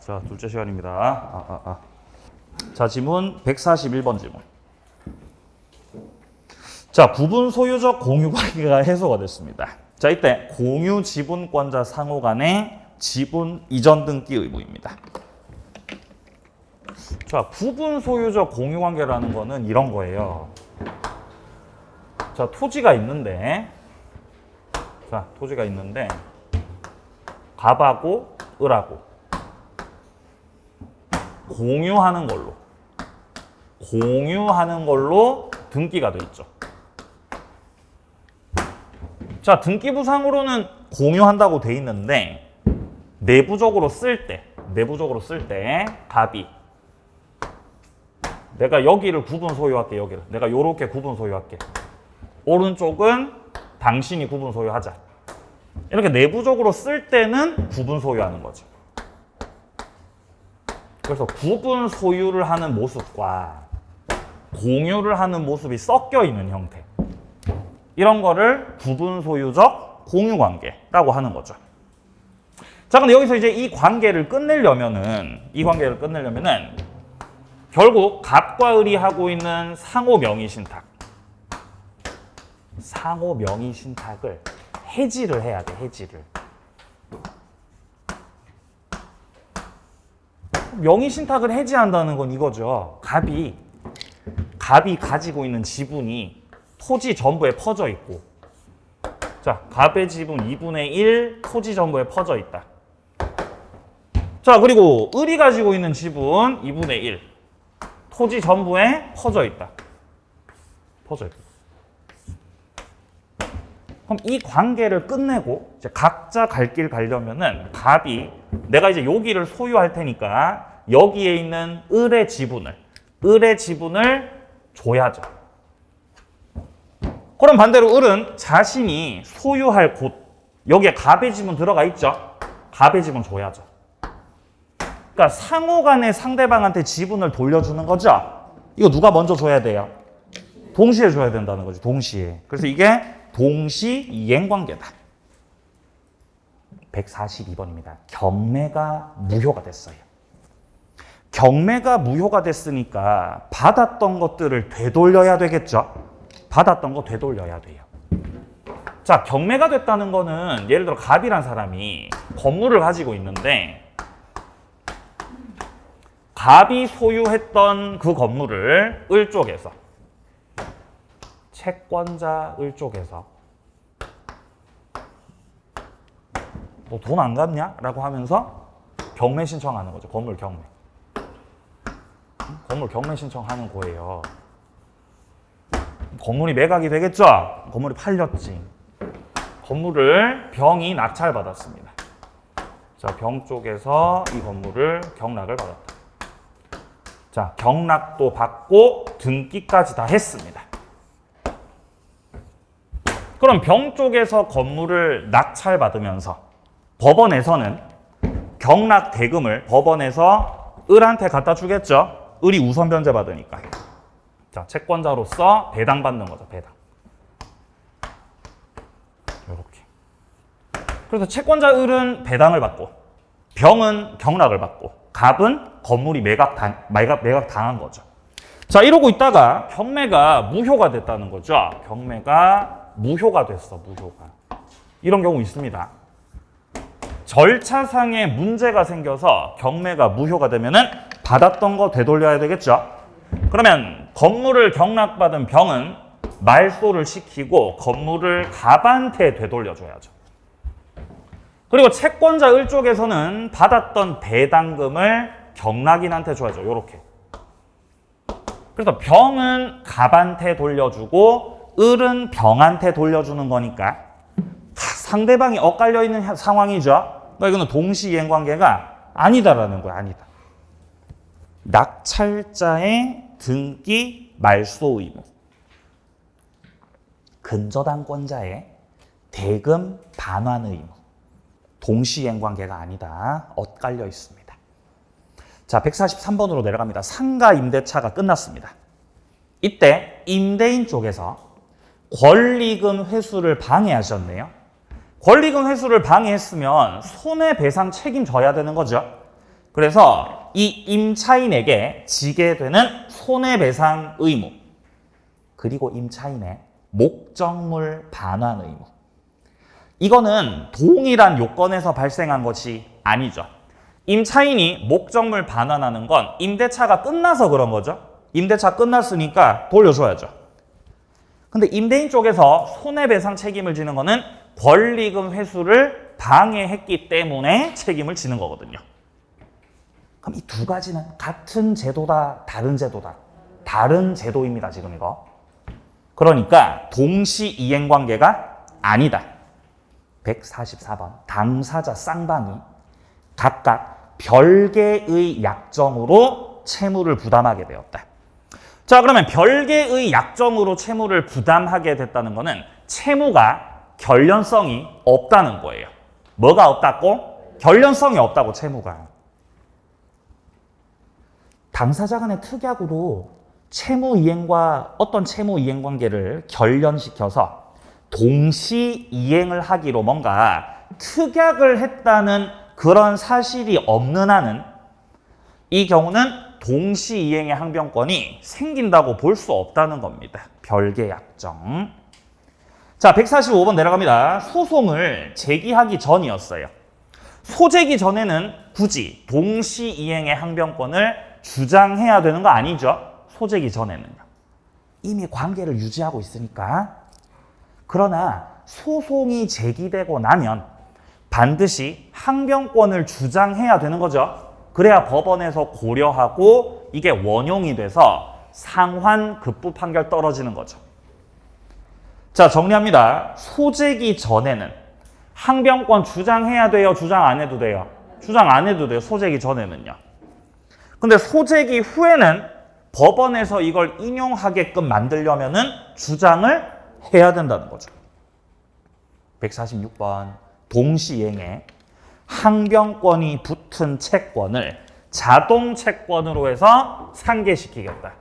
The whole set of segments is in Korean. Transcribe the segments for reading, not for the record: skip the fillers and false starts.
자, 둘째 시간입니다. 자, 지문 141번 지문. 자, 구분 소유적 공유 관계가 해소가 됐습니다. 자, 이때 공유 지분권자 상호 간의 지분 이전 등기 의무입니다. 자, 구분 소유적 공유 관계라는 거는 이런 거예요. 자, 토지가 있는데 갑하고 을하고 공유하는 걸로 등기가 돼 있죠. 자, 등기부상으로는 공유한다고 돼 있는데 내부적으로 쓸 때 갑이 내가 여기를 구분 소유할게. 여기를 내가 요렇게 구분 소유할게. 오른쪽은 당신이 구분 소유하자. 이렇게 내부적으로 쓸 때는 구분 소유하는 거죠. 그래서 구분 소유를 하는 모습과 공유를 하는 모습이 섞여 있는 형태, 이런 거를 구분 소유적 공유 관계라고 하는 거죠. 자, 근데 여기서 이제 이 관계를 끝내려면은 결국 갑과 을이 하고 있는 상호 명의 신탁을 해지를 해야 돼. 명의 신탁을 해지한다는 건 이거죠. 갑이 가지고 있는 지분이 토지 전부에 퍼져 있고, 자, 갑의 지분 2분의 1 토지 전부에 퍼져 있다. 자, 그리고 을이 가지고 있는 지분 2분의 1 토지 전부에 퍼져 있다. 그럼 이 관계를 끝내고 이제 각자 갈 길 가려면은 갑이 내가 이제 여기를 소유할 테니까 여기에 있는 을의 지분을 줘야죠. 그럼 반대로 을은 자신이 소유할 곳, 여기에 갑의 지분 들어가 있죠. 갑의 지분 줘야죠. 그러니까 상호 간에 상대방한테 지분을 돌려주는 거죠. 이거 누가 먼저 줘야 돼요? 동시에 줘야 된다는 거죠. 동시에. 그래서 이게 동시 이행 관계다. 142번입니다. 경매가 무효가 됐어요. 경매가 무효가 됐으니까 받았던 것들을 되돌려야 되겠죠. 받았던 거 되돌려야 돼요. 자, 경매가 됐다는 거는 예를 들어 갑이란 사람이 건물을 가지고 있는데 갑이 소유했던 그 건물을 을 쪽에서, 채권자 을 쪽에서 너 돈 안 갚냐? 라고 하면서 경매 신청하는 거죠. 건물 경매 신청하는 거예요. 건물이 매각이 되겠죠? 건물이 팔렸지. 건물을 병이 낙찰받았습니다. 자, 병 쪽에서 이 건물을 경락을 받았다. 자, 경락도 받고 등기까지 다 했습니다. 그럼 병 쪽에서 건물을 낙찰받으면서 법원에서는 경락 대금을 법원에서 을한테 갖다 주겠죠. 을이 우선 변제 받으니까. 자, 채권자로서 배당받는 거죠. 배당. 이렇게. 그래서 채권자 을은 배당을 받고, 병은 경락을 받고, 갑은 건물이 매각 당한 거죠. 자, 이러고 있다가 경매가 무효가 됐다는 거죠. 경매가 무효가 됐어. 이런 경우 있습니다. 절차상에 문제가 생겨서 경매가 무효가 되면은 받았던 거 되돌려야 되겠죠. 그러면 건물을 경락받은 병은 말소를 시키고 건물을 갑한테 되돌려줘야죠. 그리고 채권자 을 쪽에서는 받았던 배당금을 경락인한테 줘야죠. 요렇게. 그래서 병은 갑한테 돌려주고 을은 병한테 돌려주는 거니까 상대방이 엇갈려 있는 상황이죠. 이거는 동시이행 관계가 아니다라는 거야. 아니다. 낙찰자의 등기 말소 의무, 근저당권자의 대금 반환 의무, 동시이행 관계가 아니다. 엇갈려 있습니다. 자, 143번으로 내려갑니다. 상가 임대차가 끝났습니다. 이때 임대인 쪽에서 권리금 회수를 방해하셨네요. 권리금 회수를 방해했으면 손해배상 책임져야 되는 거죠. 그래서 이 임차인에게 지게 되는 손해배상 의무, 그리고 임차인의 목적물 반환 의무. 이거는 동일한 요건에서 발생한 것이 아니죠. 임차인이 목적물 반환하는 건 임대차가 끝나서 그런 거죠. 임대차 끝났으니까 돌려줘야죠. 근데 임대인 쪽에서 손해배상 책임을 지는 거는 권리금 회수를 방해했기 때문에 책임을 지는 거거든요. 그럼 이 두 가지는 같은 제도다, 다른 제도다? 다른 제도입니다, 지금 이거. 그러니까 동시 이행 관계가 아니다. 144번 당사자 쌍방이 각각 별개의 약정으로 채무를 부담하게 되었다. 자, 그러면 별개의 약정으로 채무를 부담하게 됐다는 것은 채무가 결련성이 없다는 거예요. 뭐가 없다고? 결련성이 없다고, 채무가. 당사자 간의 특약으로 채무 이행과 어떤 채무 이행 관계를 결련시켜서 동시 이행을 하기로 뭔가 특약을 했다는 그런 사실이 없는 한은 이 경우는 동시 이행의 항변권이 생긴다고 볼 수 없다는 겁니다. 별개 약정. 자, 145번 내려갑니다. 소송을 제기하기 전이었어요. 소제기 전에는 굳이 동시 이행의 항변권을 주장해야 되는 거 아니죠? 소제기 전에는요. 이미 관계를 유지하고 있으니까. 그러나 소송이 제기되고 나면 반드시 항변권을 주장해야 되는 거죠. 그래야 법원에서 고려하고 이게 원용이 돼서 상환 급부 판결 떨어지는 거죠. 자, 정리합니다. 소제기 전에는 항변권 주장해야 돼요? 주장 안 해도 돼요? 주장 안 해도 돼요. 소제기 전에는요. 근데 소제기 후에는 법원에서 이걸 인용하게끔 만들려면은 주장을 해야 된다는 거죠. 146번 동시이행에 항변권이 붙은 채권을 자동 채권으로 해서 상계시키겠다.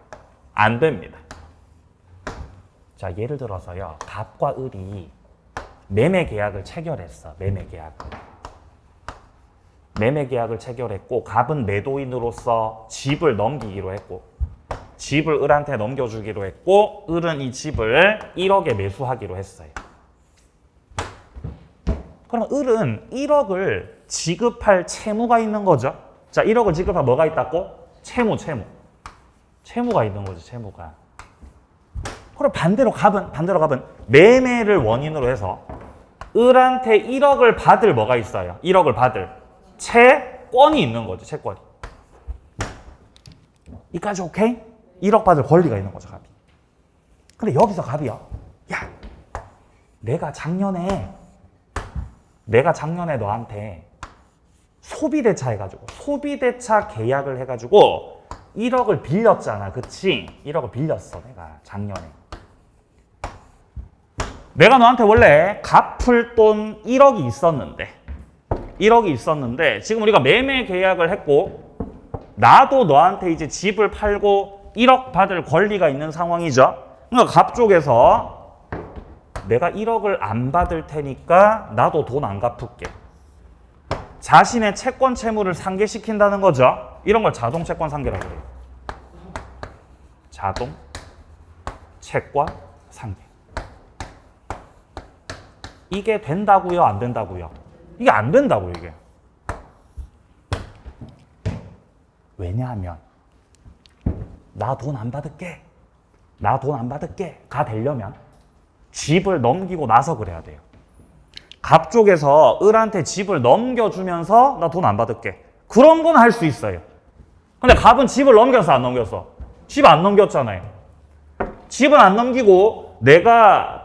안 됩니다. 자, 예를 들어서요. 갑과 을이 매매 계약을 체결했어. 매매 계약을 체결했고 갑은 매도인으로서 집을 넘기기로 했고 집을 을한테 넘겨주기로 했고 을은 이 집을 1억에 매수하기로 했어요. 그럼 을은 1억을 지급할 채무가 있는 거죠. 자, 1억을 지급할 뭐가 있다고? 채무가 있는 거죠, 채무가. 그럼 반대로 갑은 매매를 원인으로 해서 을한테 1억을 받을 뭐가 있어요? 1억을 받을 채권이 있는 거죠, 채권이. 이까지 오케이? 1억 받을 권리가 있는 거죠, 갑이. 근데 여기서 갑이요. 야, 내가 작년에 너한테 소비대차 해가지고 소비대차 계약을 해가지고 1억을 빌렸잖아, 그치? 1억을 빌렸어, 내가 작년에. 내가 너한테 원래 갚을 돈 1억이 있었는데 지금 우리가 매매 계약을 했고 나도 너한테 이제 집을 팔고 1억 받을 권리가 있는 상황이죠. 그러니까 갑 쪽에서 내가 1억을 안 받을 테니까 나도 돈 안 갚을게. 자신의 채권 채무를 상계시킨다는 거죠. 이런 걸 자동 채권 상계라고 해요. 자동 채권 상계. 이게 된다고요? 안 된다고요? 이게 안 된다고요, 이게. 왜냐하면 나 돈 안 받을게. 가 되려면 집을 넘기고 나서 그래야 돼요. 갑 쪽에서 을한테 집을 넘겨주면서 나 돈 안 받을게. 그런 건 할 수 있어요. 근데 갑은 집을 넘겼어, 안 넘겼어? 집 안 넘겼잖아요. 집을 안 넘기고 내가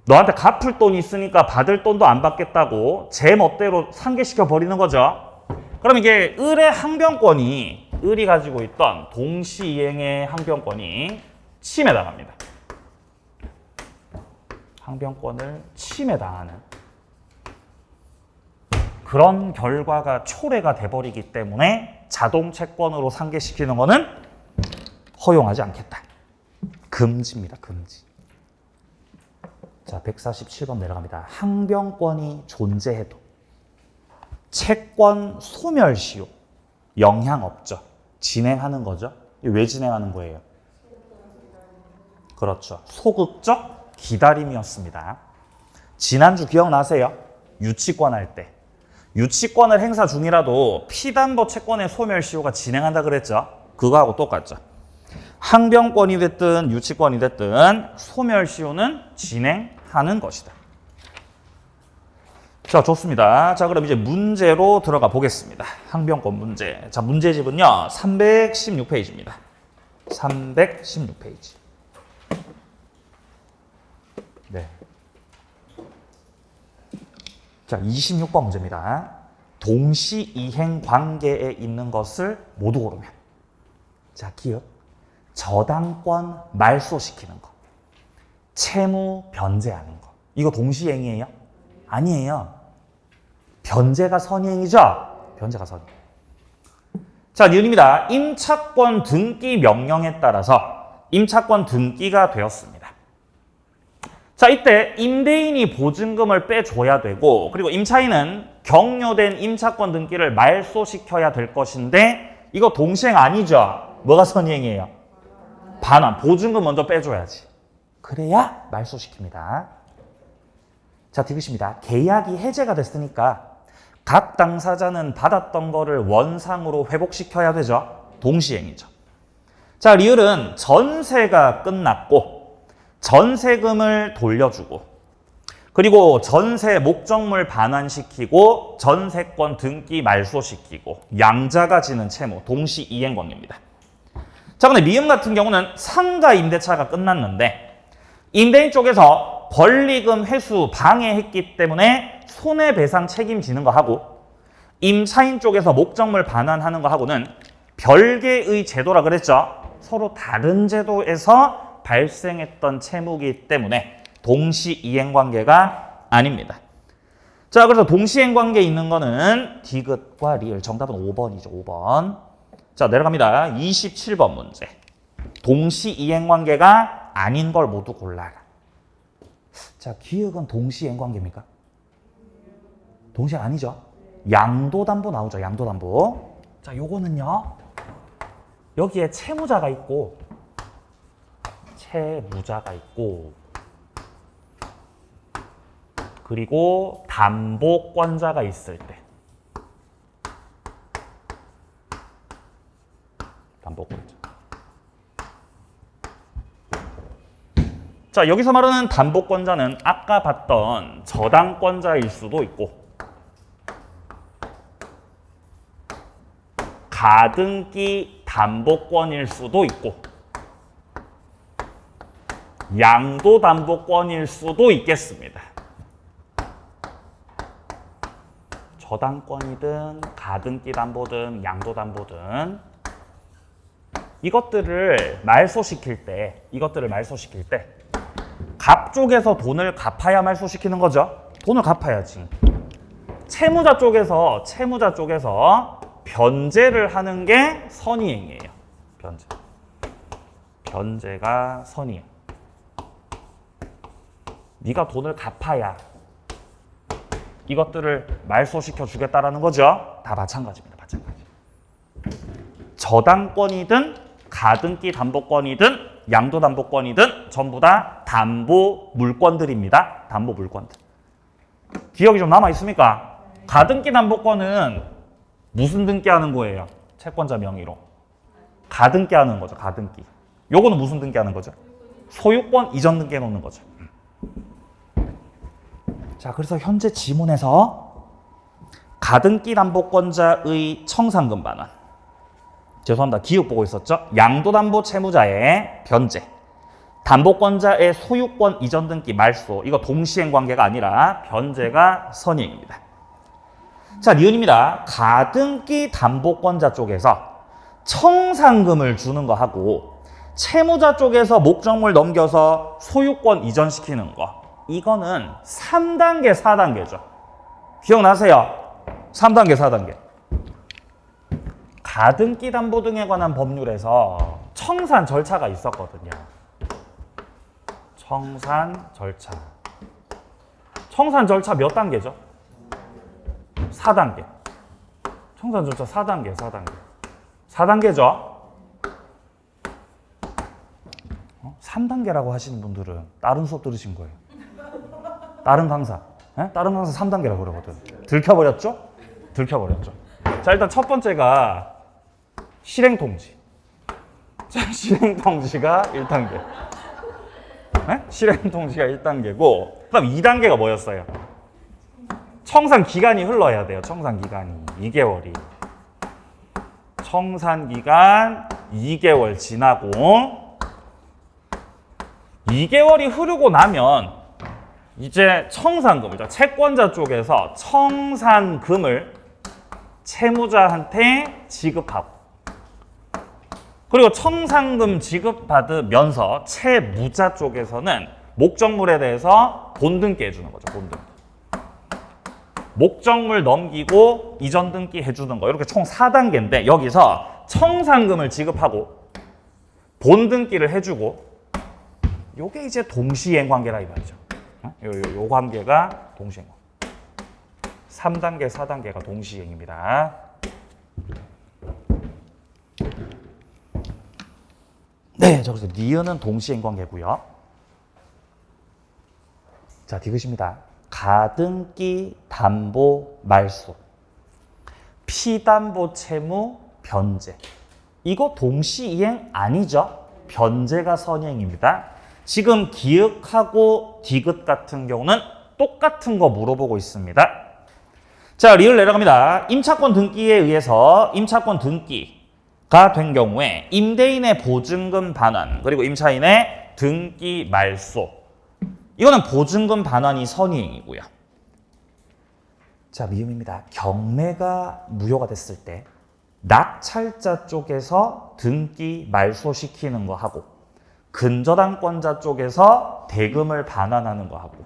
너한테 갚을 돈이 있으니까 받을 돈도 안 받겠다고 제 멋대로 상계시켜 버리는 거죠. 그럼 이게 을의 항변권이 을이 가지고 있던 동시이행의 항변권이 침해당합니다. 항변권을 침해당하는 그런 결과가 초래가 돼버리기 때문에 자동 채권으로 상계시키는 것은 허용하지 않겠다. 금지입니다. 금지. 자, 147번 내려갑니다. 항변권이 존재해도 채권 소멸 시효. 영향 없죠. 진행하는 거죠. 왜 진행하는 거예요? 그렇죠. 소극적 기다림이었습니다. 지난주 기억나세요? 유치권 할 때. 유치권을 행사 중이라도 피담보 채권의 소멸시효가 진행한다 그랬죠? 그거하고 똑같죠. 항변권이 됐든 유치권이 됐든 소멸시효는 진행하는 것이다. 자, 좋습니다. 자, 그럼 이제 문제로 들어가 보겠습니다. 항변권 문제. 자, 문제집은요, 316페이지입니다. 316페이지. 네. 자, 26번 문제입니다. 동시이행 관계에 있는 것을 모두 고르면. 자, 기억. 저당권 말소시키는 거. 채무 변제하는 거. 이거 동시이행이에요? 아니에요. 변제가 선이행이죠? 변제가 선이행. 자, 니은입니다. 임차권 등기 명령에 따라서 임차권 등기가 되었습니다. 자, 이때 임대인이 보증금을 빼줘야 되고, 그리고 임차인은 경료된 임차권 등기를 말소시켜야 될 것인데, 이거 동시행 아니죠? 뭐가 선이행이에요? 반환. 보증금 먼저 빼줘야지. 그래야 말소시킵니다. 자, 디귿입니다. 계약이 해제가 됐으니까 각 당사자는 받았던 거를 원상으로 회복시켜야 되죠. 동시행이죠. 자, 리을은 전세가 끝났고 전세금을 돌려주고 그리고 전세 목적물 반환시키고 전세권 등기 말소시키고 양자가 지는 채무 동시이행 관계입니다. 자, 근데 미음 같은 경우는 상가 임대차가 끝났는데 임대인 쪽에서 권리금 회수 방해했기 때문에 손해배상 책임지는 거 하고 임차인 쪽에서 목적물 반환하는 거 하고는 별개의 제도라 그랬죠. 서로 다른 제도에서 발생했던 채무이기 때문에 동시이행관계가 아닙니다. 자, 그래서 동시이행관계에 있는 거는 디귿과 리을. 정답은 5번이죠. 5번. 자, 내려갑니다. 27번 문제. 동시이행관계가 아닌 걸 모두 골라라. 자, 기억은 동시이행관계입니까? 동시행 아니죠. 양도담보 나오죠. 양도담보. 자, 요거는요. 여기에 채무자가 있고 그리고 담보권자가 있을 때. 담보권자. 자, 여기서 말하는 담보권자는 아까 봤던 저당권자일 수도 있고 가등기 담보권일 수도 있고 양도담보권일 수도 있겠습니다. 저당권이든 가등기 담보든 양도담보든 이것들을 말소시킬 때 갑 쪽에서 돈을 갚아야 말소시키는 거죠. 돈을 갚아야지. 채무자 쪽에서 변제를 하는 게 선이행이에요. 변제가 선이행. 네가 돈을 갚아야 이것들을 말소시켜 주겠다라는 거죠. 다 마찬가지입니다. 마찬가지. 저당권이든 가등기 담보권이든 양도담보권이든 전부 다 담보 물권들입니다. 담보 물권들. 기억이 좀 남아 있습니까? 가등기 담보권은 무슨 등기하는 거예요? 채권자 명의로. 가등기하는 거죠. 가등기. 요거는 무슨 등기하는 거죠? 소유권 이전 등기해 놓는 거죠. 자, 그래서 현재 지문에서 가등기 담보권자의 청산금 반환. 죄송합니다. 기억 보고 있었죠? 양도담보 채무자의 변제. 담보권자의 소유권 이전 등기 말소. 이거 동시행 관계가 아니라 변제가 선이행입니다. 자, 니은입니다. 가등기 담보권자 쪽에서 청산금을 주는 거 하고 채무자 쪽에서 목적물 넘겨서 소유권 이전시키는 거. 이거는 3단계, 4단계죠. 기억나세요? 3단계, 4단계. 가등기 담보 등에 관한 법률에서 청산 절차가 있었거든요. 청산 절차. 청산 절차 몇 단계죠? 4단계. 청산전자 4단계, 4단계. 4단계죠? 3단계라고 하시는 분들은 다른 수업 들으신 거예요. 다른 강사. 네? 다른 강사 3단계라고 그러거든. 들켜버렸죠? 들켜버렸죠. 자, 일단 첫 번째가 실행통지. 자, 실행통지가 1단계. 네? 실행통지가 1단계고, 그 다음 2단계가 뭐였어요? 청산 기간이 흘러야 돼요. 청산기간이 2개월이. 청산기간 2개월 지나고 2개월이 흐르고 나면 이제 청산금이죠. 채권자 쪽에서 청산금을 채무자한테 지급하고, 그리고 청산금 지급받으면서 채무자 쪽에서는 목적물에 대해서 본등기 해주는 거죠. 본등기. 목적물 넘기고 이전 등기 해주는 거, 이렇게 총 4단계인데 여기서 청산금을 지급하고 본등기를 해주고, 요게 이제 동시이행 관계라 이 말이죠. 요 관계가 동시이행. 3단계, 4단계가 동시이행입니다. 네, 저기서 니은은 동시이행 관계고요. 자, 디귿입니다. 가등기, 담보, 말소, 피담보 채무, 변제. 이거 동시이행 아니죠? 변제가 선이행입니다. 지금 기역하고 디귿 같은 경우는 똑같은 거 물어보고 있습니다. 자, 리을 내려갑니다. 임차권 등기에 의해서 임차권 등기가 된 경우에 임대인의 보증금 반환, 그리고 임차인의 등기 말소. 이거는 보증금 반환이 선이행이고요. 자, 미음입니다. 경매가 무효가 됐을 때 낙찰자 쪽에서 등기 말소시키는 거 하고, 근저당권자 쪽에서 대금을 반환하는 거 하고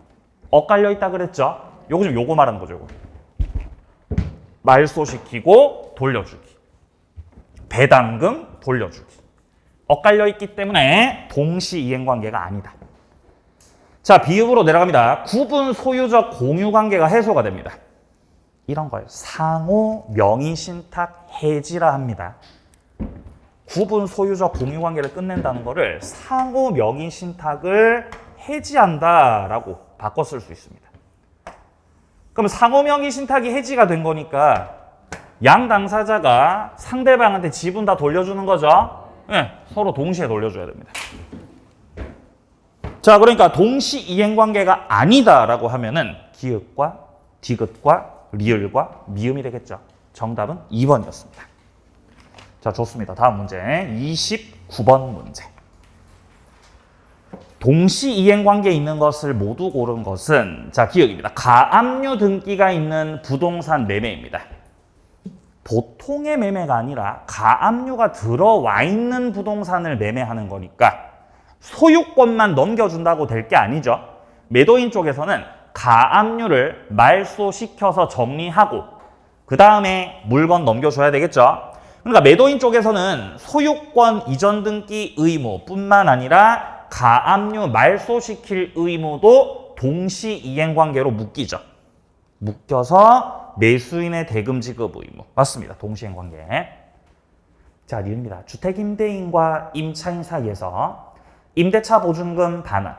엇갈려 있다 그랬죠? 요거 지금 요거 말하는 거죠. 요거. 말소시키고 돌려주기, 배당금 돌려주기. 엇갈려 있기 때문에 동시이행관계가 아니다. 자, 비읍으로 내려갑니다. 구분 소유적 공유관계가 해소가 됩니다. 이런 걸 상호 명의신탁 해지라 합니다. 구분 소유적 공유관계를 끝낸다는 거를 상호 명의신탁을 해지한다라고 바꿔 쓸 수 있습니다. 그럼 상호 명의신탁이 해지가 된 거니까 양 당사자가 상대방한테 지분 다 돌려주는 거죠. 네, 서로 동시에 돌려줘야 됩니다. 자, 그러니까 동시이행관계가 아니다라고 하면은 기읍과 디귿과 리을과 미음이 되겠죠. 정답은 2번이었습니다. 자, 좋습니다. 다음 문제 29번 문제. 동시이행관계에 있는 것을 모두 고른 것은, 자, 기억입니다. 가압류 등기가 있는 부동산 매매입니다. 보통의 매매가 아니라 가압류가 들어와 있는 부동산을 매매하는 거니까 소유권만 넘겨준다고 될 게 아니죠. 매도인 쪽에서는 가압류를 말소시켜서 정리하고 그 다음에 물건 넘겨줘야 되겠죠. 그러니까 매도인 쪽에서는 소유권 이전 등기 의무뿐만 아니라 가압류 말소시킬 의무도 동시이행관계로 묶이죠. 묶여서 매수인의 대금 지급 의무. 맞습니다. 동시이행관계. 자, 리을입니다. 주택임대인과 임차인 사이에서 임대차 보증금 반환.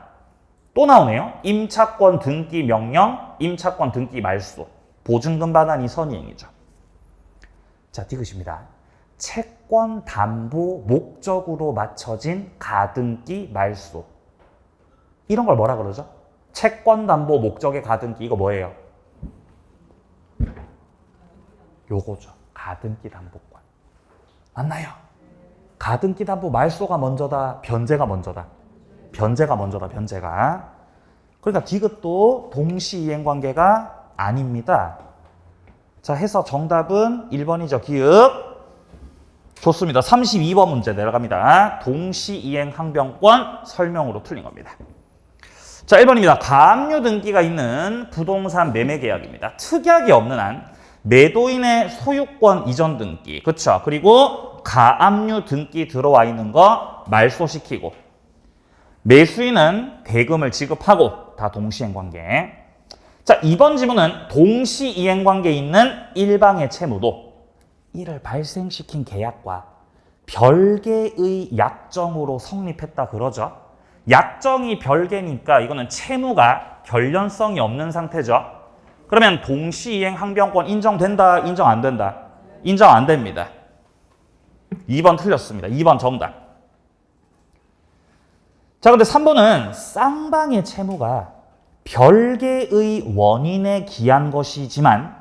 또 나오네요. 임차권 등기 명령, 임차권 등기 말소. 보증금 반환이 선이행이죠. 자, 디귿입니다. 채권 담보 목적으로 맞춰진 가등기 말소. 이런 걸 뭐라 그러죠? 채권 담보 목적의 가등기. 이거 뭐예요? 요거죠. 가등기 담보권. 맞나요? 가등기 담보 말소가 먼저다, 변제가 먼저다. 변제가 먼저다, 변제가. 그러니까 디귿도 동시이행관계가 아닙니다. 자, 해서 정답은 1번이죠. 기읍. 좋습니다. 32번 문제 내려갑니다. 동시이행 항변권 설명으로 틀린 겁니다. 자, 1번입니다. 가압류 등기가 있는 부동산 매매 계약입니다. 특약이 없는 한 매도인의 소유권 이전 등기, 그렇죠? 그리고 가압류 등기 들어와 있는 거 말소시키고 매수인은 대금을 지급하고 다 동시이행관계. 자, 2번 지문은 동시이행관계에 있는 일방의 채무도 이를 발생시킨 계약과 별개의 약정으로 성립했다 그러죠. 약정이 별개니까 이거는 채무가 결련성이 없는 상태죠. 그러면 동시이행 항변권 인정된다, 인정 안 된다? 인정 안 됩니다. 2번 틀렸습니다. 2번 정답. 자, 근데 3번은 쌍방의 채무가 별개의 원인에 기한 것이지만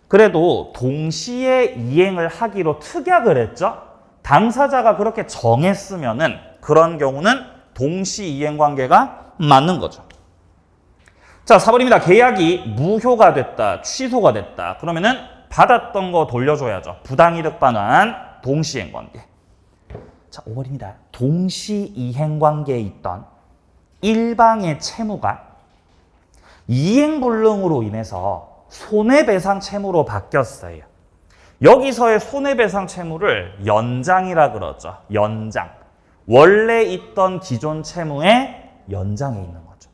그래도 동시에 이행을 하기로 특약을 했죠. 당사자가 그렇게 정했으면은 그런 경우는 동시 이행 관계가 맞는 거죠. 자, 4번입니다. 계약이 무효가 됐다, 취소가 됐다. 그러면은 받았던 거 돌려줘야죠. 부당이득 반환, 동시이행 관계. 자, 5번입니다. 동시이행 관계에 있던 일방의 채무가 이행불능으로 인해서 손해배상 채무로 바뀌었어요. 여기서의 손해배상 채무를 연장이라 그러죠. 연장. 원래 있던 기존 채무의 연장에 있는 거죠.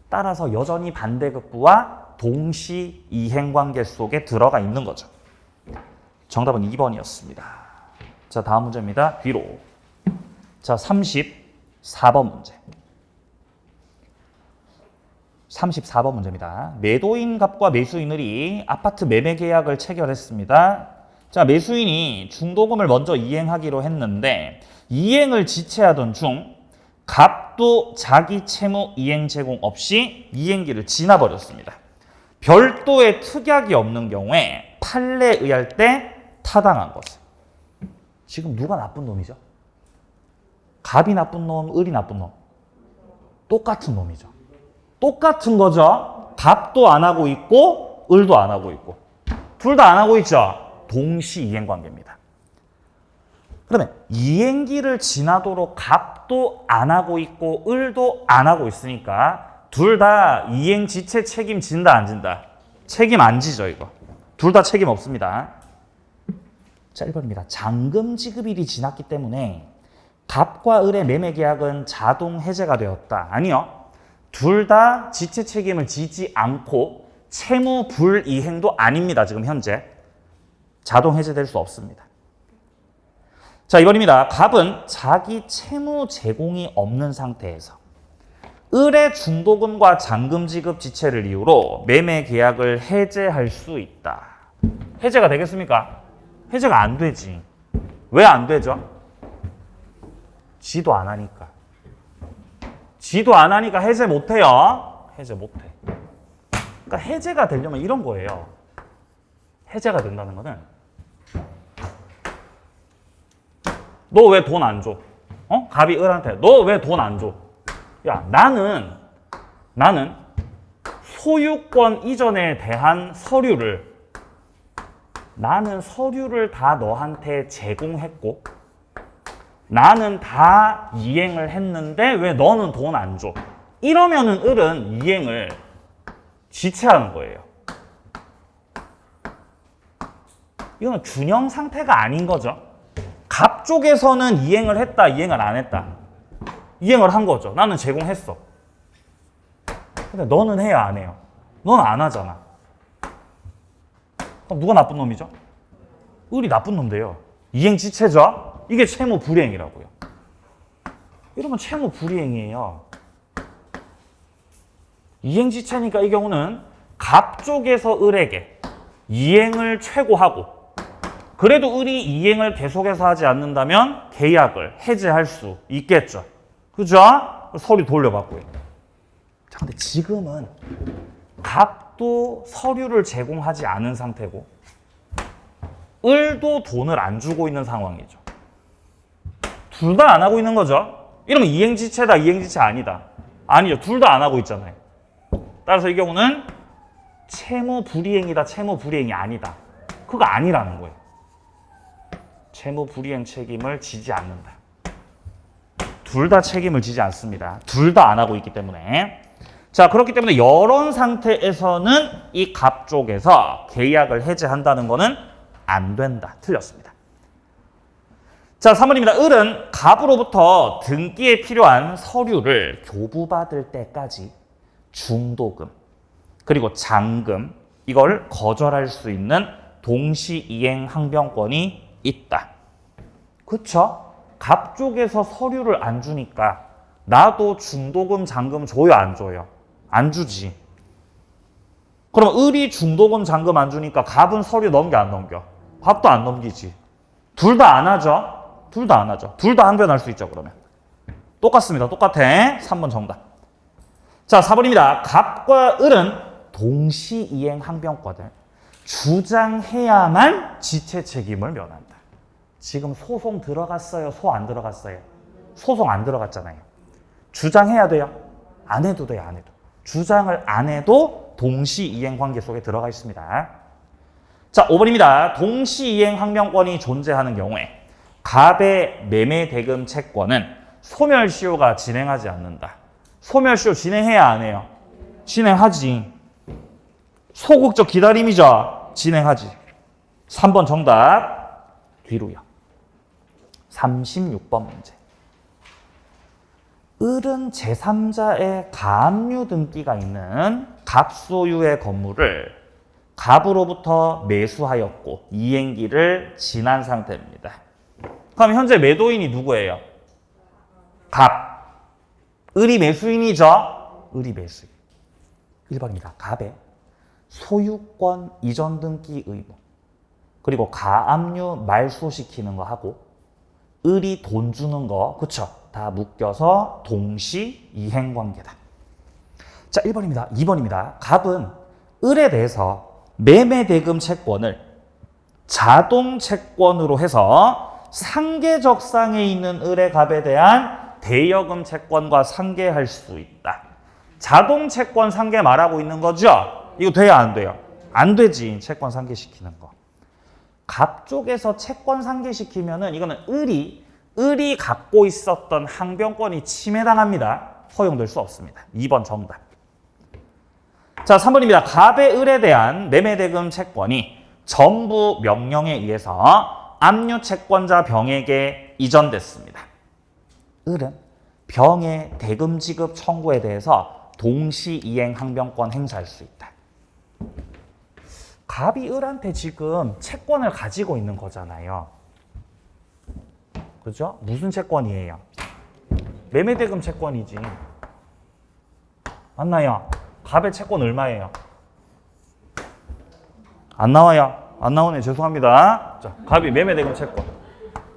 따라서 여전히 반대급부와 동시 이행관계 속에 들어가 있는 거죠. 정답은 2번이었습니다. 자, 다음 문제입니다. 뒤로. 자, 34번 문제. 34번 문제입니다. 매도인 갑과 매수인을이 아파트 매매 계약을 체결했습니다. 자, 매수인이 중도금을 먼저 이행하기로 했는데 이행을 지체하던 중 갑도 자기 채무 이행 제공 없이 이행기를 지나버렸습니다. 별도의 특약이 없는 경우에 판례에 의할 때 타당한 것은. 지금 누가 나쁜 놈이죠? 갑이 나쁜 놈, 을이 나쁜 놈. 똑같은 놈이죠. 똑같은 거죠. 갑도 안 하고 있고 을도 안 하고 있고 둘 다 안 하고 있죠. 동시 이행 관계입니다. 그러면 이행기를 지나도록 갑도 안 하고 있고 을도 안 하고 있으니까 둘 다 이행 지체 책임 진다 안 진다? 책임 안 지죠 이거. 둘 다 책임 없습니다. 자, 1번입니다. 잔금 지급일이 지났기 때문에 갑과 을의 매매 계약은 자동 해제가 되었다. 아니요. 둘 다 지체 책임을 지지 않고 채무 불이행도 아닙니다. 지금 현재. 자동 해제될 수 없습니다. 자, 2번입니다. 갑은 자기 채무 제공이 없는 상태에서 을의 중도금과 잔금 지급 지체를 이유로 매매 계약을 해제할 수 있다. 해제가 되겠습니까? 해제가 안 되지. 왜 안 되죠? 지도 안 하니까. 지도 안 하니까 해제 못 해요. 해제 못 해. 그러니까 해제가 되려면 이런 거예요. 해제가 된다는 거는 너 왜 돈 안 줘? 갑이 을한테 너 왜 돈 안 줘? 야, 나는 소유권 이전에 대한 나는 서류를 다 너한테 제공했고 나는 다 이행을 했는데 왜 너는 돈 안 줘? 이러면은 을은 이행을 지체하는 거예요. 이거는 균형 상태가 아닌 거죠. 갑 쪽에서는 이행을 했다, 이행을 안 했다. 이행을 한 거죠. 나는 제공했어. 근데 너는 해야 안 해요? 넌 안 하잖아. 그럼 누가 나쁜 놈이죠? 을이 나쁜 놈 돼요. 이행 지체죠? 이게 채무 불이행이라고요. 이러면 채무 불이행이에요. 이행 지체니까 이 경우는 갑 쪽에서 을에게 이행을 최고하고 그래도 을이 이행을 계속해서 하지 않는다면 계약을 해제할 수 있겠죠. 그죠? 서류 돌려받고요. 자, 근데 지금은 갑도 서류를 제공하지 않은 상태고 을도 돈을 안 주고 있는 상황이죠. 둘 다 안 하고 있는 거죠. 이러면 이행지체다, 이행지체 아니다. 아니죠. 둘 다 안 하고 있잖아요. 따라서 이 경우는 채무 불이행이다, 채무 불이행이 아니다. 그거 아니라는 거예요. 채무 불이행 책임을 지지 않는다. 둘 다 책임을 지지 않습니다. 둘 다 안 하고 있기 때문에. 자, 그렇기 때문에 이런 상태에서는 이 갑 쪽에서 계약을 해제한다는 거는 안 된다. 틀렸습니다. 자, 3번입니다. 을은 갑으로부터 등기에 필요한 서류를 교부받을 때까지 중도금 그리고 잔금 이걸 거절할 수 있는 동시이행 항변권이 있다. 그쵸? 갑 쪽에서 서류를 안 주니까 나도 중도금, 잔금 줘요, 안 줘요? 안 주지. 그럼 을이 중도금, 잔금 안 주니까 갑은 서류 넘겨, 안 넘겨? 갑도 안 넘기지. 둘 다 안 하죠? 둘 다 안 하죠. 둘 다 항변할 수 있죠, 그러면. 똑같습니다. 똑같아. 3번 정답. 자, 4번입니다. 갑과 을은 동시이행 항변권을 주장해야만 지체 책임을 면한다. 지금 소송 들어갔어요? 소 안 들어갔어요? 소송 안 들어갔잖아요. 주장해야 돼요? 안 해도 돼요? 안 해도? 주장을 안 해도 동시이행 관계 속에 들어가 있습니다. 자, 5번입니다. 동시이행 항변권이 존재하는 경우에 갑의 매매대금 채권은 소멸시효가 진행하지 않는다. 소멸시효 진행해야 안 해요? 진행하지. 소극적 기다림이죠? 진행하지. 3번 정답 뒤로요. 36번 문제. 을은 제3자의 가압류 등기가 있는 갑소유의 건물을 갑으로부터 매수하였고 이행기를 지난 상태입니다. 그럼 현재 매도인이 누구예요? 갑. 을이 매수인이죠? 을이 매수인. 1번입니다. 갑의 소유권 이전 등기 의무, 그리고 가압류 말소시키는 거 하고 을이 돈 주는 거, 그쵸? 다 묶여서 동시 이행 관계다. 자, 1번입니다. 2번입니다. 갑은 을에 대해서 매매대금 채권을 자동 채권으로 해서 상계적상에 있는 을의 갑에 대한 대여금 채권과 상계할 수 있다. 자동 채권 상계 말하고 있는 거죠? 이거 돼야 안 돼요? 안 되지. 채권 상계시키는 거. 갑 쪽에서 채권 상계시키면은 이거는 을이 갖고 있었던 항변권이 침해당합니다. 허용될 수 없습니다. 2번 정답. 자, 3번입니다. 갑의 을에 대한 매매대금 채권이 전부 명령에 의해서 압류 채권자 병에게 이전됐습니다. 을은 병의 대금 지급 청구에 대해서 동시이행 항변권 행사할 수 있다. 갑이 을한테 지금 채권을 가지고 있는 거잖아요. 그죠? 무슨 채권이에요? 매매대금 채권이지. 맞나요? 갑의 채권 얼마예요? 안 나와요. 안 나오네. 죄송합니다. 자, 갑이 매매대금 채권.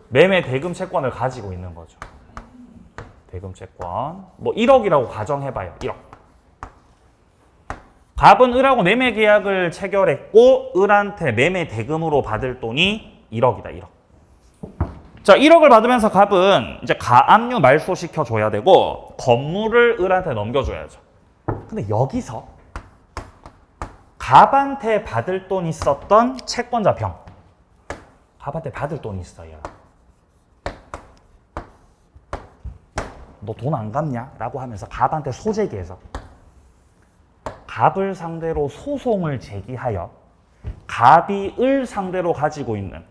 매매대금 채권을 가지고 있는 거죠. 대금 채권. 뭐 1억이라고 가정해봐요. 1억. 갑은 을하고 매매 계약을 체결했고 을한테 매매 대금으로 받을 돈이 1억이다. 1억. 자, 1억을 받으면서 갑은 이제 가압류 말소시켜 줘야 되고 건물을 을한테 넘겨줘야죠. 근데 여기서 갑한테 받을 돈 있었던 채권자 병. 갑한테 받을 돈이 있어요. 너 돈 안 갚냐? 라고 하면서 갑한테 소재기해서 갑을 상대로 소송을 제기하여 갑이 을 상대로 가지고 있는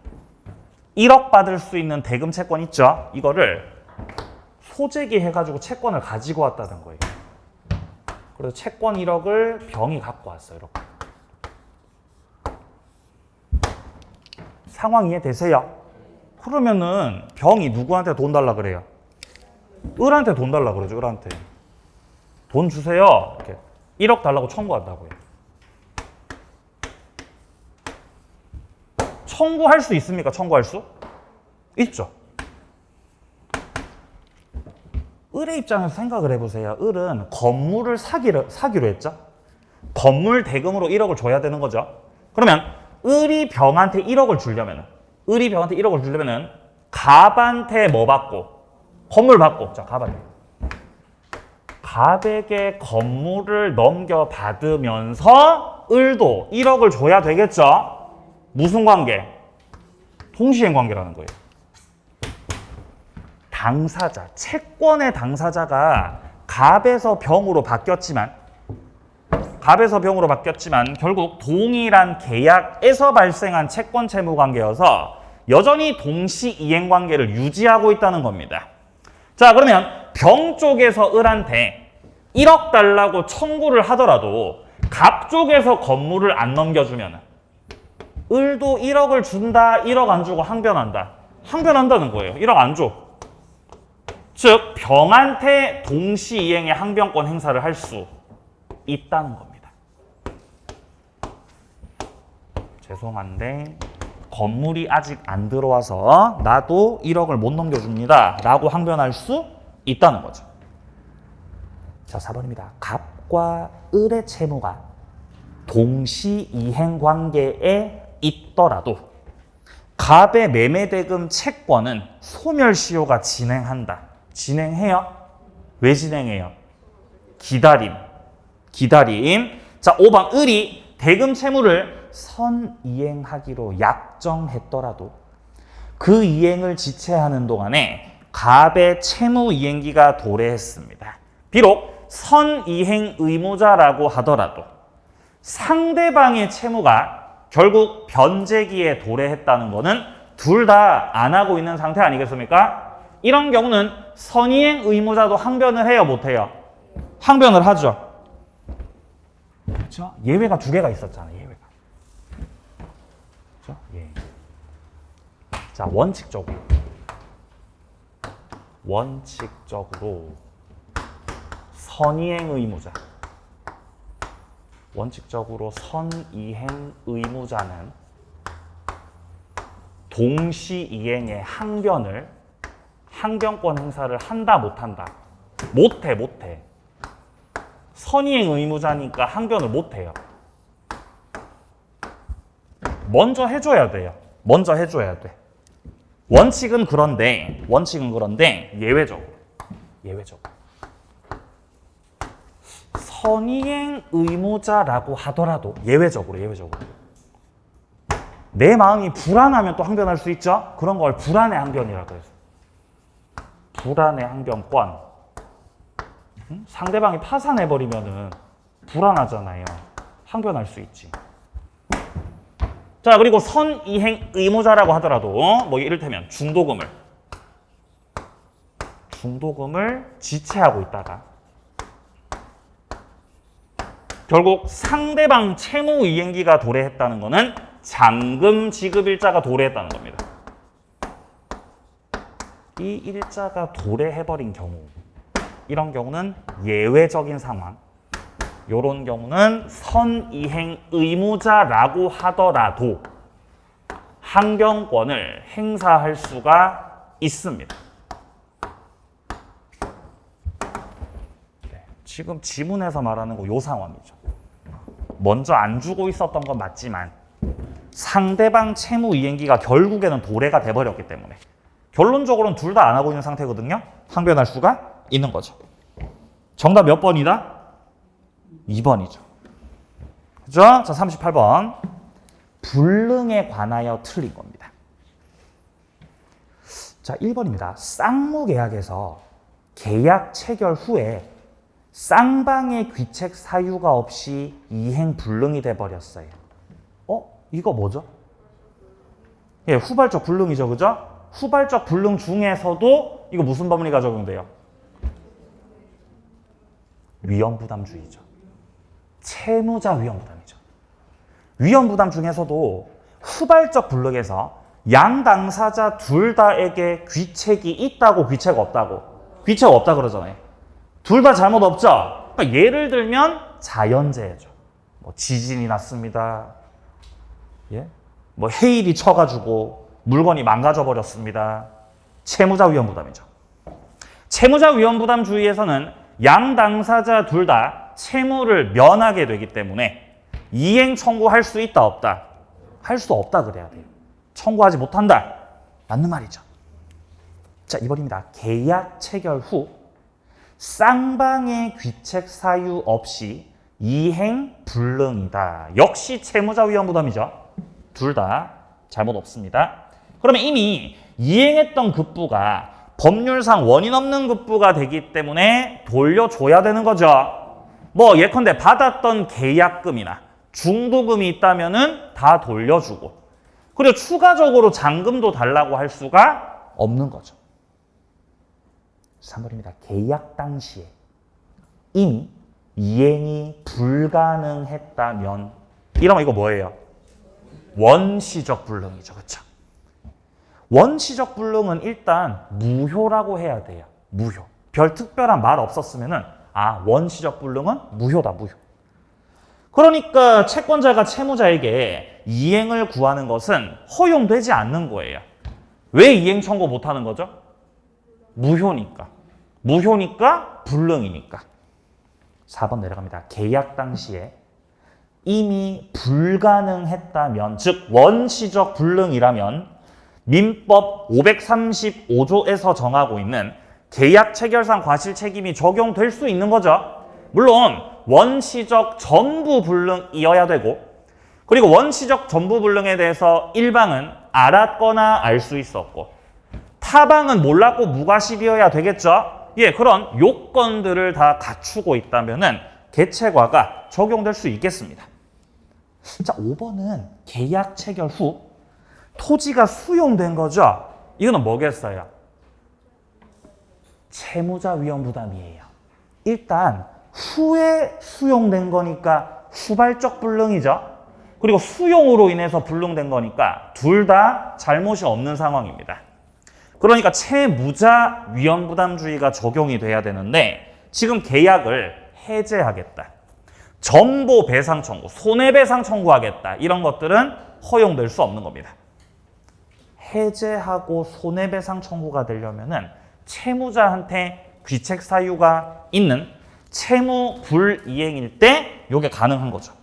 1억 받을 수 있는 대금 채권 있죠? 이거를 소재기 해가지고 채권을 가지고 왔다는 거예요. 그래서 채권 1억을 병이 갖고 왔어요. 이렇게. 상황 이해되세요? 그러면은 병이 누구한테 돈 달라 그래요? 을한테 돈 달라 그러죠. 을한테. 돈 주세요. 이렇게 1억 달라고 청구한다고요. 청구할 수 있습니까? 청구할 수? 있죠. 을의 입장에서 생각을 해보세요. 을은 건물을 사기로 했죠. 건물 대금으로 1억을 줘야 되는 거죠. 그러면 을이 병한테 1억을 주려면은 갑한테 뭐 받고? 건물 받고. 자, 갑한테. 갑에게 건물을 넘겨받으면서 을도 1억을 줘야 되겠죠? 무슨 관계? 동시행 관계라는 거예요. 당사자, 채권의 당사자가 갑에서 병으로 바뀌었지만 결국 동일한 계약에서 발생한 채권 채무 관계여서 여전히 동시이행 관계를 유지하고 있다는 겁니다. 자, 그러면 병 쪽에서 을한테 1억 달라고 청구를 하더라도 갑 쪽에서 건물을 안 넘겨주면 을도 1억을 준다, 1억 안 주고 항변한다. 항변한다는 거예요. 1억 안 줘. 즉 병한테 동시이행의 항변권 행사를 할 수 있다는 겁니다. 죄송한데 건물이 아직 안 들어와서 나도 1억을 못 넘겨줍니다 라고 항변할 수 있다는 거죠. 자, 4번입니다. 갑과 을의 채무가 동시이행 관계에 있더라도 갑의 매매대금 채권은 소멸시효가 진행한다. 진행해요? 왜 진행해요? 기다림. 자, 5번 을이 대금 채무를 선이행하기로 약정했더라도 그 이행을 지체하는 동안에 갑의 채무 이행기가 도래했습니다. 비록 선이행 의무자라고 하더라도 상대방의 채무가 결국 변제기에 도래했다는 것은 둘 다 안 하고 있는 상태 아니겠습니까? 이런 경우는 선이행 의무자도 항변을 해요, 못 해요? 항변을 하죠. 그렇죠? 예외가 두 개가 있었잖아요. 예외가. 그렇죠? 예. 자, 원칙적으로 선이행 의무자. 원칙적으로 선이행 의무자는 동시이행의 항변권 행사를 한다, 못한다? 못해. 선이행 의무자니까 항변을 못해요. 먼저 해줘야 돼요. 원칙은 그런데 예외적으로 선이행 의무자라고 하더라도 예외적으로 내 마음이 불안하면 또 항변할 수 있죠. 그런 걸 불안의 항변이라고 해서 불안의 항변권. 상대방이 파산해버리면은 불안하잖아요. 항변할 수 있지. 자, 그리고 선이행 의무자라고 하더라도 뭐 이를테면 중도금을 지체하고 있다가 결국 상대방 채무 이행기가 도래했다는 것은 잔금 지급 일자가 도래했다는 겁니다. 이 일자가 도래해버린 경우, 이런 경우는 예외적인 상황. 이런 경우는 선이행 의무자라고 하더라도 항변권을 행사할 수가 있습니다. 네, 지금 지문에서 말하는 거 요 상황이죠. 먼저 안 주고 있었던 건 맞지만 상대방 채무 이행기가 결국에는 도래가 돼버렸기 때문에 결론적으로는 둘 다 안 하고 있는 상태거든요. 항변할 수가 있는 거죠. 정답 몇 번이다? 2번이죠. 그죠? 자, 38번. 불능에 관하여 틀린 겁니다. 자, 1번입니다. 쌍무계약에서 계약 체결 후에 쌍방의 귀책 사유가 없이 이행 불능이 돼버렸어요. 이거 뭐죠? 예, 후발적 불능이죠. 그죠? 후발적 불능 중에서도 이거 무슨 법리가 적용돼요? 위험부담주의죠. 채무자 위험부담이죠. 위험부담 중에서도 후발적 불능에서 양 당사자 둘 다에게 귀책이 있다고 귀책 없다고? 귀책 없다 그러잖아요. 둘 다 잘못 없죠? 그러니까 예를 들면 자연재해죠. 뭐 지진이 났습니다. 예? 뭐 해일이 쳐가지고 물건이 망가져 버렸습니다. 채무자 위험부담이죠. 채무자 위험부담주의에서는 양 당사자 둘 다 채무를 면하게 되기 때문에 이행 청구할 수 있다 없다? 할 수 없다 그래야 돼요. 청구하지 못한다. 맞는 말이죠. 자, 2번입니다. 계약 체결 후 쌍방의 귀책 사유 없이 이행 불능이다. 역시 채무자 위험부담이죠. 둘 다 잘못 없습니다. 그러면 이미 이행했던 급부가 법률상 원인 없는 급부가 되기 때문에 돌려줘야 되는 거죠. 뭐 예컨대 받았던 계약금이나 중도금이 있다면은 다 돌려주고, 그리고 추가적으로 잔금도 달라고 할 수가 없는 거죠. 3번입니다. 계약 당시에 이미 이행이 불가능했다면, 이러면 이거 뭐예요? 원시적 불능이죠. 그렇죠? 원시적 불능은 일단 무효라고 해야 돼요. 무효. 별 특별한 말 없었으면은 원시적 불능은 무효다. 무효. 그러니까 채권자가 채무자에게 이행을 구하는 것은 허용되지 않는 거예요. 왜 이행 청구 못하는 거죠? 무효니까. 무효니까 불능이니까. 4번 내려갑니다. 계약 당시에 이미 불가능했다면, 즉 원시적 불능이라면 민법 535조에서 정하고 있는 계약 체결상 과실 책임이 적용될 수 있는 거죠. 물론 원시적 전부 불능이어야 되고, 그리고 원시적 전부 불능에 대해서 일방은 알았거나 알 수 있었고 타방은 몰랐고 무과실이어야 되겠죠. 예, 그런 요건들을 다 갖추고 있다면은 개체과가 적용될 수 있겠습니다. 자, 5번은 계약 체결 후 토지가 수용된 거죠. 이거는 뭐겠어요? 채무자 위험 부담이에요. 일단 후에 수용된 거니까 후발적 불능이죠. 그리고 수용으로 인해서 불능된 거니까 둘 다 잘못이 없는 상황입니다. 그러니까 채무자 위험 부담주의가 적용이 돼야 되는데 지금 계약을 해제하겠다. 전보 배상 청구, 손해배상 청구하겠다. 이런 것들은 허용될 수 없는 겁니다. 해제하고 손해배상 청구가 되려면은 채무자한테 귀책 사유가 있는 채무 불이행일 때 이게 가능한 거죠.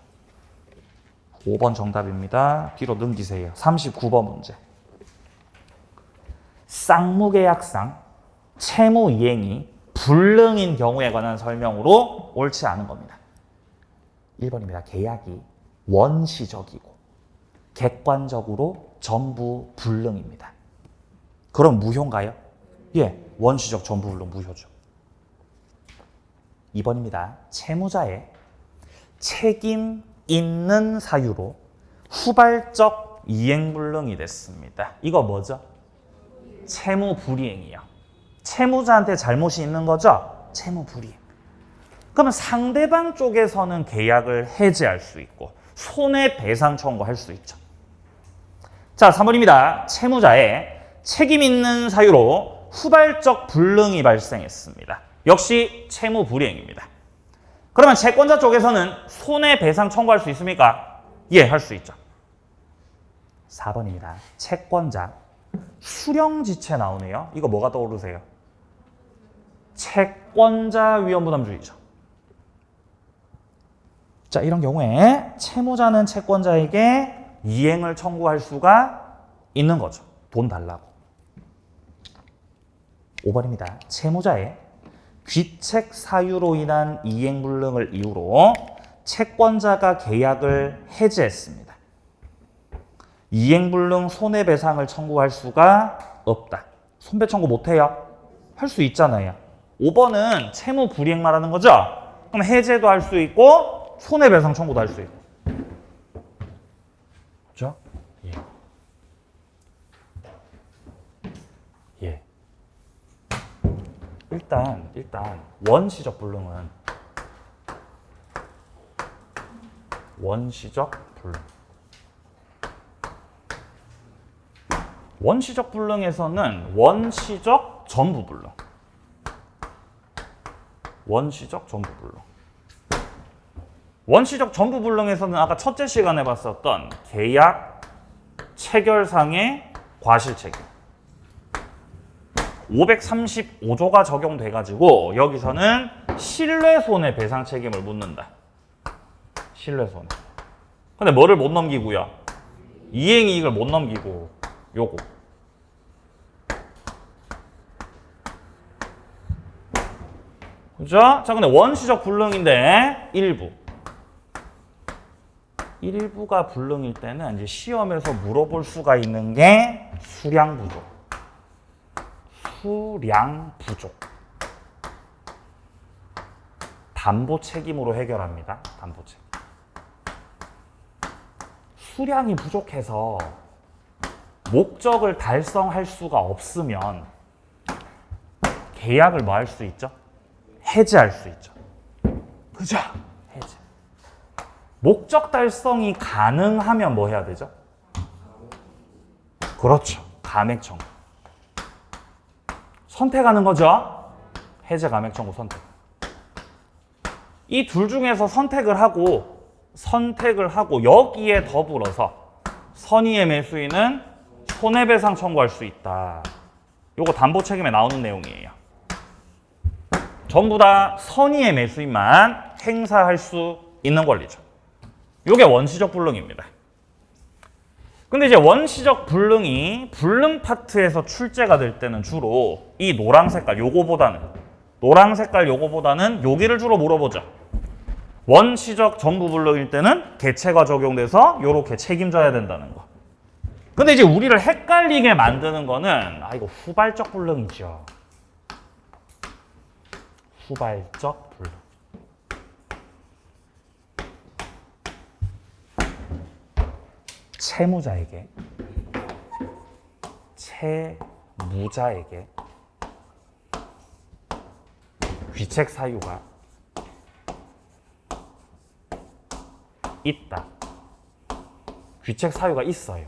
5번 정답입니다. 뒤로 넘기세요. 39번 문제. 쌍무계약상 채무 이행이 불능인 경우에 관한 설명으로 옳지 않은 겁니다. 1번입니다. 계약이 원시적이고 객관적으로 전부 불능입니다. 그럼 무효인가요? 예, 원시적 전부 불능 무효죠. 2번입니다. 채무자의 책임 있는 사유로 후발적 이행불능이 됐습니다. 이거 뭐죠? 채무 불이행이요. 채무자한테 잘못이 있는 거죠? 채무 불이행. 그러면 상대방 쪽에서는 계약을 해제할 수 있고 손해배상 청구할 수 있죠. 자, 3번입니다. 채무자의 책임 있는 사유로 후발적 불능이 발생했습니다. 역시 채무 불이행입니다. 그러면 채권자 쪽에서는 손해배상 청구할 수 있습니까? 예, 할 수 있죠. 4번입니다. 채권자 수령지체 나오네요. 이거 뭐가 떠오르세요? 채권자 위험부담주의죠. 자, 이런 경우에 채무자는 채권자에게 이행을 청구할 수가 있는 거죠. 돈 달라고. 5번입니다. 채무자의 귀책 사유로 인한 이행불능을 이유로 채권자가 계약을 해제했습니다. 이행불능 손해배상을 청구할 수가 없다. 손배 청구 못해요? 할 수 있잖아요. 5번은 채무 불이행 말하는 거죠? 그럼 해제도 할 수 있고 손해배상 청구도 할 수 있고. 그렇죠? 예. 예. 일단 원시적 불능은 원시적 불능에서는 원시적 전부 불능. 원시적 전부 불능에서는 아까 첫째 시간에 봤었던 계약 체결상의 과실 책임 535조가 적용돼 가지고 여기서는 신뢰손해 배상 책임을 묻는다. 신뢰손해. 근데 뭐를 못 넘기고요? 이행이익을 못 넘기고 요거. 그죠? 자, 근데 원시적 불능인데 일부가 불능일 때는 이제 시험에서 물어볼 수가 있는 게 수량 부족. 담보 책임으로 해결합니다. 담보 책임. 수량이 부족해서 목적을 달성할 수가 없으면 계약을 뭐 할 수 있죠? 해제할 수 있죠. 그죠? 해제. 목적 달성이 가능하면 뭐 해야 되죠? 그렇죠. 감액 청구. 선택하는 거죠. 해제 감액 청구 선택. 이 둘 중에서 선택을 하고 여기에 더불어서 선의의 매수인은 손해배상 청구할 수 있다. 요거 담보 책임에 나오는 내용이에요. 전부 다 선의의 매수인만 행사할 수 있는 권리죠. 요게 원시적 불능입니다. 근데 이제 원시적 불능이 불능 파트에서 출제가 될 때는 주로 이 노랑 색깔 요거보다는 여기를 주로 물어보죠. 원시적 전부 불능일 때는 개체가 적용돼서 요렇게 책임져야 된다는 거. 근데 이제 우리를 헷갈리게 만드는 거는 이거 후발적 불능이죠. 후발적 불능. 채무자에게 귀책 사유가 있다. 귀책 사유가 있어요.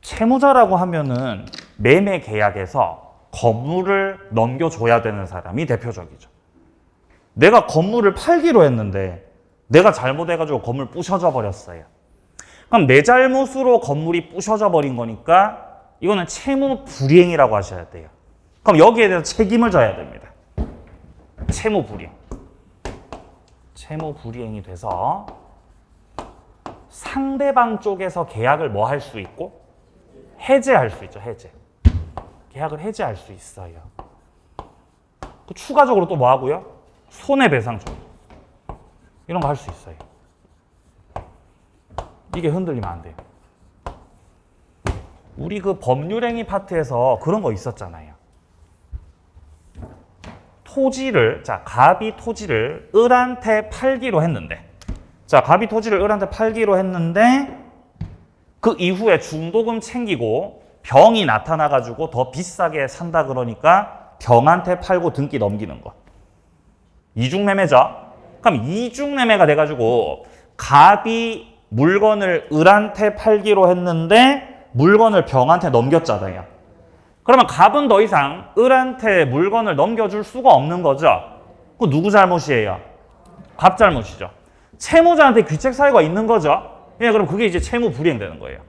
채무자라고 하면은 매매 계약에서 건물을 넘겨줘야 되는 사람이 대표적이죠. 내가 건물을 팔기로 했는데 내가 잘못해가지고 건물 부셔져 버렸어요. 그럼 내 잘못으로 건물이 부셔져 버린 거니까 이거는 채무 불이행이라고 하셔야 돼요. 그럼 여기에 대해서 책임을 져야 됩니다. 채무 불이행이 돼서 상대방 쪽에서 계약을 뭐 할 수 있고 해제할 수 있죠. 계약을 해제할 수 있어요. 추가적으로 또 뭐 하고요? 손해배상 청구. 이런 거 할 수 있어요. 이게 흔들리면 안 돼요. 우리 그 법률행위 파트에서 그런 거 있었잖아요. 갑이 토지를 을한테 팔기로 했는데, 그 이후에 중도금 챙기고 병이 나타나가지고 더 비싸게 산다 그러니까 병한테 팔고 등기 넘기는 거. 이중매매죠. 그럼 이중매매가 돼가지고 갑이 물건을 을한테 팔기로 했는데 물건을 병한테 넘겼잖아요. 그러면 갑은 더 이상 을한테 물건을 넘겨줄 수가 없는 거죠. 그거 누구 잘못이에요? 갑 잘못이죠. 채무자한테 귀책 사유가 있는 거죠. 예, 그럼 그게 이제 채무 불이행되는 거예요.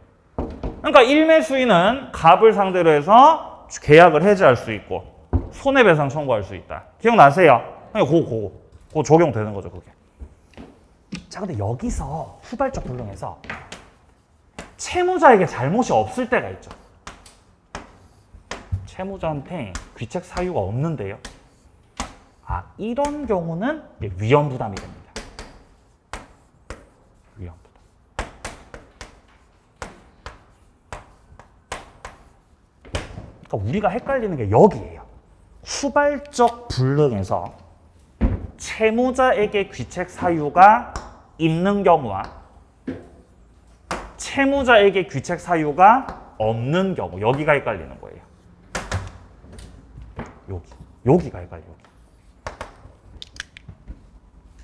그러니까 일매수인은 갑을 상대로 해서 계약을 해제할 수 있고 손해배상 청구할 수 있다. 기억나세요? 그거 적용되는 거죠, 그게. 자, 근데 여기서 후발적 불능에서 채무자에게 잘못이 없을 때가 있죠. 채무자한테 귀책 사유가 없는데요. 이런 경우는 위험 부담이 됩니다. 위험 부담. 그러니까 우리가 헷갈리는 게 여기예요. 후발적 불능에서 채무자에게 귀책 사유가 있는 경우와 채무자에게 귀책 사유가 없는 경우, 여기가 헷갈리는 거예요. 여기가 헷갈려요.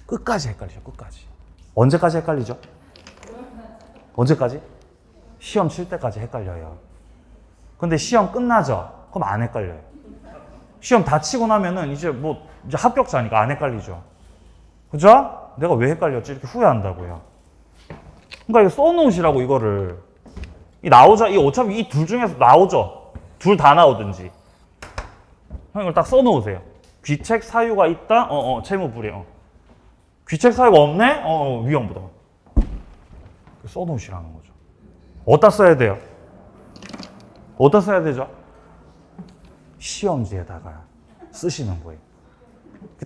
끝까지 헷갈리죠. 끝까지. 언제까지 헷갈리죠? 언제까지? 시험 칠 때까지 헷갈려요. 근데 시험 끝나죠? 그럼 안 헷갈려요. 시험 다 치고 나면은 이제 합격자니까 안 헷갈리죠. 그죠? 내가 왜 헷갈렸지? 이렇게 후회한다고요. 그러니까 이거 써놓으시라고, 이거를. 어차피 이 둘 중에서 나오죠. 둘 다 나오든지. 이걸 딱 써놓으세요. 귀책 사유가 있다? 채무 불이행. 귀책 사유가 없네? 위험 부담. 써놓으시라는 거죠. 어디다 써야 돼요? 어디다 써야 되죠? 시험지에다가 쓰시는 거예요.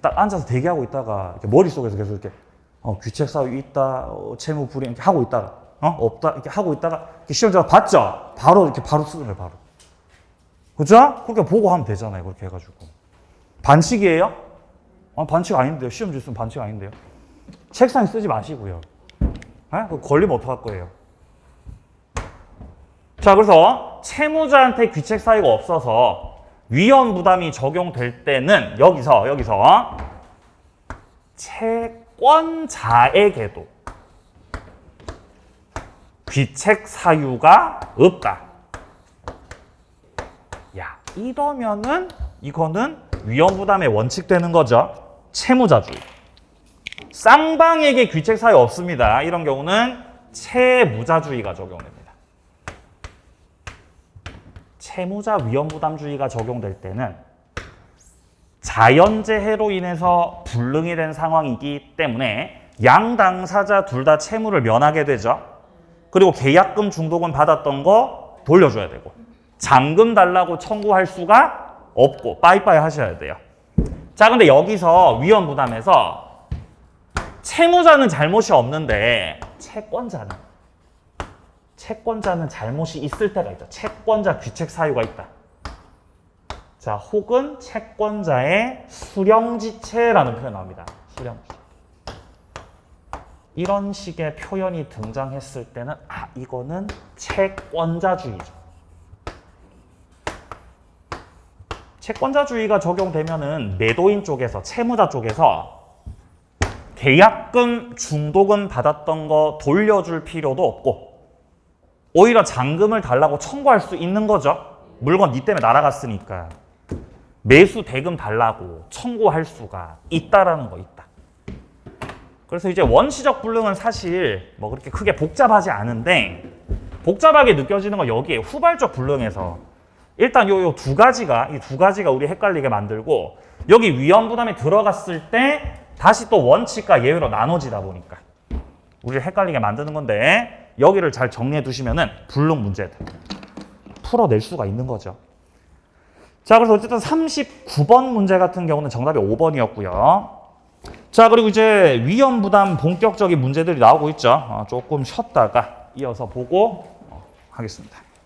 딱 앉아서 대기하고 있다가 이렇게 머릿속에서 계속 이렇게 귀책 사유 있다, 채무 불이행 이렇게 하고 있다가 없다 이렇게 하고 있다가 이렇게 시험지가 봤죠? 바로 쓰는 거예요, 바로. 그죠? 그렇게 보고 하면 되잖아요. 그렇게 해가지고. 반칙이에요? 반칙 아닌데요. 시험지 쓰면 반칙 아닌데요. 책상에 쓰지 마시고요. 그거 걸리면 어떡할 거예요? 자, 그래서 채무자한테 귀책 사유가 없어서 위험 부담이 적용될 때는 여기서 채권자에게도 귀책 사유가 없다. 야, 이러면은 이거는 위험부담의 원칙 되는 거죠. 채무자주의. 쌍방에게 귀책 사유 없습니다. 이런 경우는 채무자주의가 적용됩니다. 채무자 위험부담주의가 적용될 때는 자연재해로 인해서 불능이 된 상황이기 때문에 양 당사자 둘 다 채무를 면하게 되죠. 그리고 계약금 중도금 받았던 거 돌려줘야 되고 잔금 달라고 청구할 수가 없고 빠이빠이 하셔야 돼요. 자, 근데 여기서 위험부담에서 채무자는 잘못이 없는데 채권자는 잘못이 있을 때가 있죠. 채권자 귀책 사유가 있다. 자, 혹은 채권자의 수령지체라는 표현 나옵니다. 수령지체. 이런 식의 표현이 등장했을 때는 이거는 채권자주의죠. 채권자주의가 적용되면은 매도인 쪽에서 채무자 쪽에서 계약금 중도금 받았던 거 돌려줄 필요도 없고 오히려 잔금을 달라고 청구할 수 있는 거죠. 물건 니 때문에 날아갔으니까 매수 대금 달라고 청구할 수가 있다라는 거 있다. 그래서 이제 원시적 불능은 사실 뭐 그렇게 크게 복잡하지 않은데 복잡하게 느껴지는 건 여기에 후발적 불능에서 일단 이 두 가지가 우리 헷갈리게 만들고 여기 위험부담에 들어갔을 때 다시 또 원칙과 예외로 나눠지다 보니까 우리를 헷갈리게 만드는 건데 여기를 잘 정리해 두시면은 불능 문제들 풀어낼 수가 있는 거죠. 자, 그래서 어쨌든 39번 문제 같은 경우는 정답이 5번이었고요. 자, 그리고 이제 위험부담 본격적인 문제들이 나오고 있죠. 조금 쉬었다가 이어서 보고 하겠습니다.